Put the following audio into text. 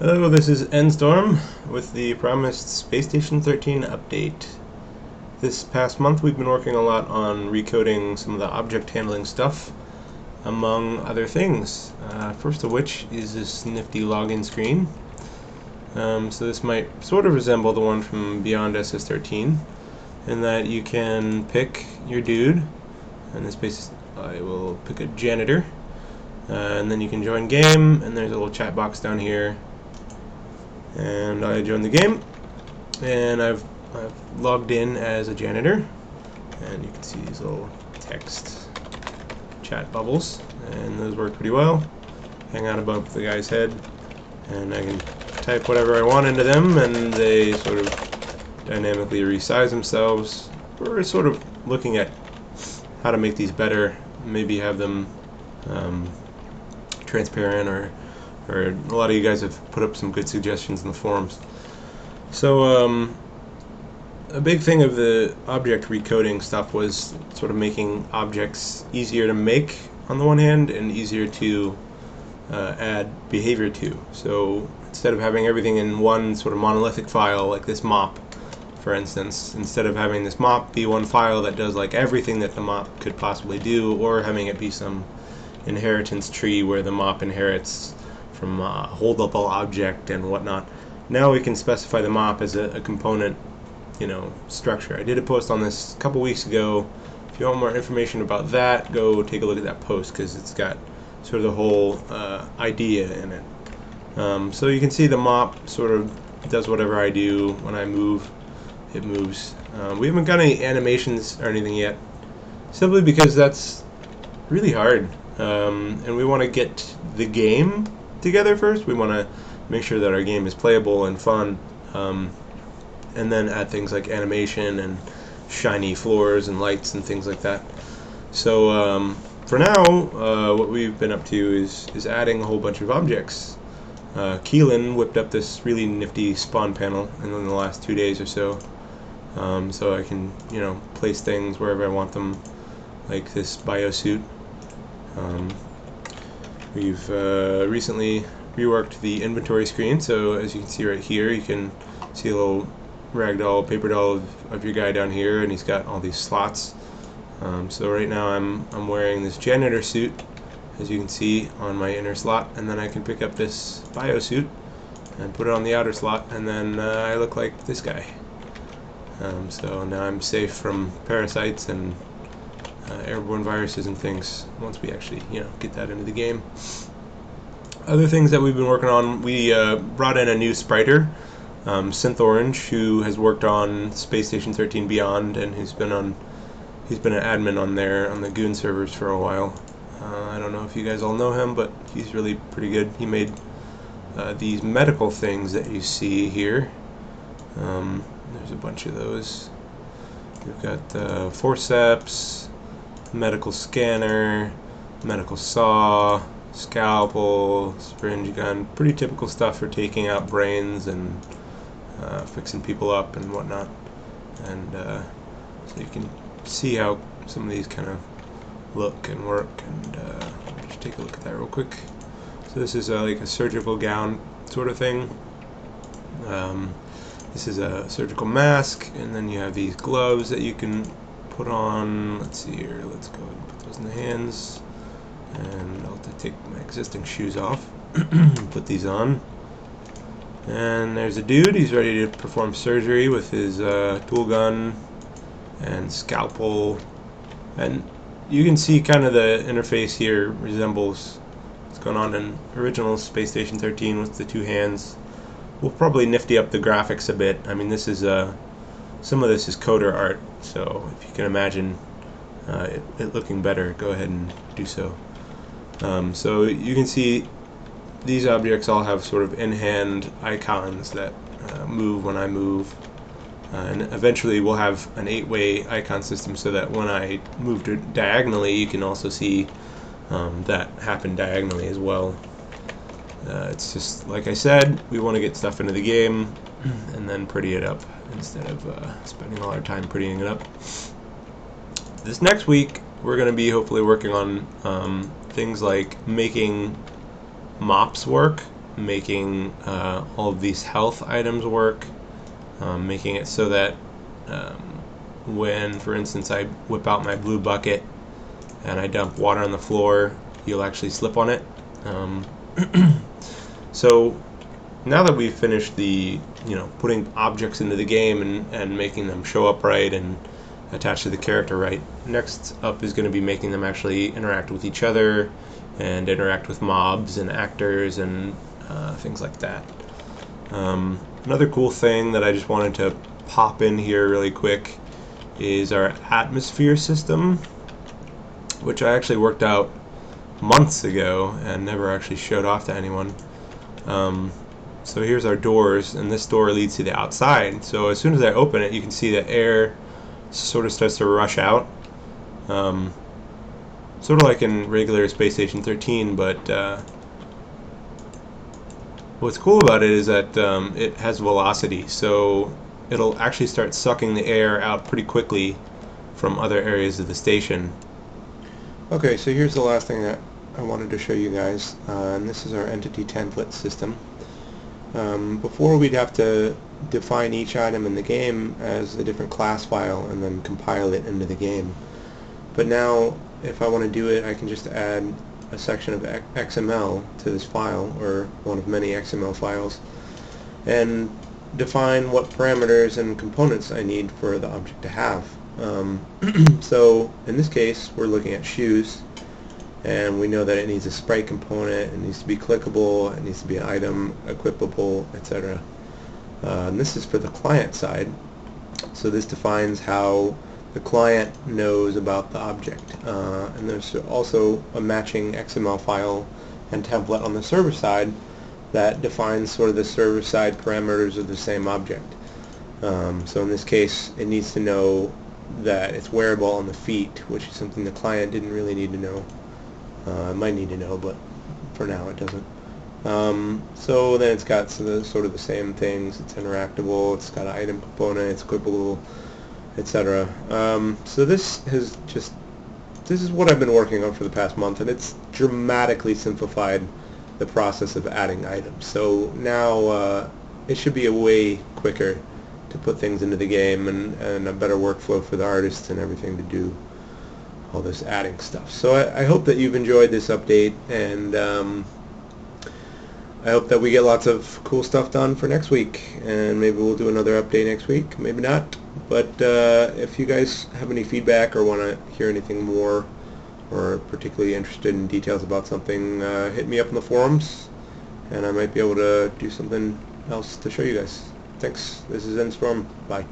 Hello, this is Endstorm with the promised Space Station 13 update. This past month we've been working a lot on recoding some of the object handling stuff, among other things. First of which is this nifty login screen. So this might sort of resemble the one from Beyond SS13, in that you can pick your dude. In this case I will pick a janitor. And then you can join game, and there's a little chat box down here. And I joined the game, and I've logged in as a janitor, and you can see these little text chat bubbles, and those work pretty well. Hang out above the guy's head, and I can type whatever I want into them, and they sort of dynamically resize themselves. We're sort of looking at how to make these better, maybe have them transparent, or a lot of you guys have put up some good suggestions in the forums. So a big thing of the object recoding stuff was sort of making objects easier to make on the one hand, and easier to add behavior to. So instead of having everything in one sort of monolithic file like this mop, for instance, instead of having this mop be one file that does like everything that the mop could possibly do, or having it be some inheritance tree where the mop inherits from a holdable object and whatnot. Now we can specify the mop as a component, structure. I did a post on this a couple weeks ago. If you want more information about that, go take a look at that post, because it's got sort of the whole idea in it. So you can see the mop sort of does whatever I do. When I move, it moves. We haven't got any animations or anything yet, simply because that's really hard. And we want to get the game together first. We want to make sure that our game is playable and fun, and then add things like animation and shiny floors and lights and things like that. So for now, what we've been up to is adding a whole bunch of objects. Keelan whipped up this really nifty spawn panel in the last 2 days or so, so I can place things wherever I want them, like this biosuit. We've recently reworked the inventory screen, so as you can see right here, you can see a little ragdoll, paper doll of your guy down here, and he's got all these slots. So right now I'm wearing this janitor suit, as you can see, on my inner slot, and then I can pick up this biosuit and put it on the outer slot, and then I look like this guy. So now I'm safe from parasites and airborne viruses and things once we actually get that into the game. Other things that we've been working on, we brought in a new spriter, Synthorange, who has worked on Space Station 13 Beyond, and he's been an admin on the Goon servers for a while. I don't know if you guys all know him, but he's really pretty good. He made these medical things that you see here. There's a bunch of those. We've got forceps, medical scanner, medical saw, scalpel, syringe gun, pretty typical stuff for taking out brains and fixing people up and whatnot. And so you can see how some of these kind of look and work, and just take a look at that real quick. So this is like a surgical gown sort of thing. This is a surgical mask, and then you have these gloves that you can put on. Let's see here, let's go ahead and put those in the hands, and I'll take my existing shoes off, put these on. And there's a dude, he's ready to perform surgery with his tool gun and scalpel, and you can see kind of the interface here resembles what's going on in original Space Station 13 with the two hands. We'll probably nifty up the graphics a bit. I mean, this is some of this is coder art, so if you can imagine it looking better, go ahead and do so. So you can see these objects all have sort of in-hand icons that move when I move, and eventually we'll have an 8-way icon system, so that when I move diagonally, you can also see that happen diagonally as well. It's just, like I said, we want to get stuff into the game and then pretty it up, instead of spending all our time prettying it up. This next week, we're going to be hopefully working on things like making mops work. making all of these health items work, making it so that when, for instance, I whip out my blue bucket and I dump water on the floor, you'll actually slip on it. So now that we've finished the, putting objects into the game and making them show up right and attach to the character right, next up is going to be making them actually interact with each other and interact with mobs and actors and things like that. Another cool thing that I just wanted to pop in here really quick is our atmosphere system, which I actually worked out months ago and never actually showed off to anyone. So here's our doors, and this door leads to the outside. So as soon as I open it, you can see that air sort of starts to rush out. Sort of like in regular Space Station 13, but what's cool about it is that it has velocity, so it'll actually start sucking the air out pretty quickly from other areas of the station. Okay, so here's the last thing that I wanted to show you guys, and this is our entity template system. Before, we'd have to define each item in the game as a different class file and then compile it into the game. But now, if I want to do it, I can just add a section of XML to this file, or one of many XML files, and define what parameters and components I need for the object to have. So in this case, we're looking at shoes, and we know that it needs a sprite component, it needs to be clickable, it needs to be an item, equipable, etc. And this is for the client side, so this defines how the client knows about the object. And there's also a matching XML file and template on the server side that defines sort of the server side parameters of the same object. So in this case, it needs to know that it's wearable on the feet, which is something the client didn't really need to know. It might need to know, but for now it doesn't. So then it's got sort of the same things. It's interactable, it's got an item component, it's equipable, etc. So this is what I've been working on for the past month, and it's dramatically simplified the process of adding items. So now it should be a way quicker to put things into the game, and a better workflow for the artists and everything to do all this adding stuff. So I hope that you've enjoyed this update, and I hope that we get lots of cool stuff done for next week, and maybe we'll do another update next week, maybe not. But if you guys have any feedback or want to hear anything more, or are particularly interested in details about something, hit me up in the forums, and I might be able to do something else to show you guys. Thanks. This is Enstorm. Bye.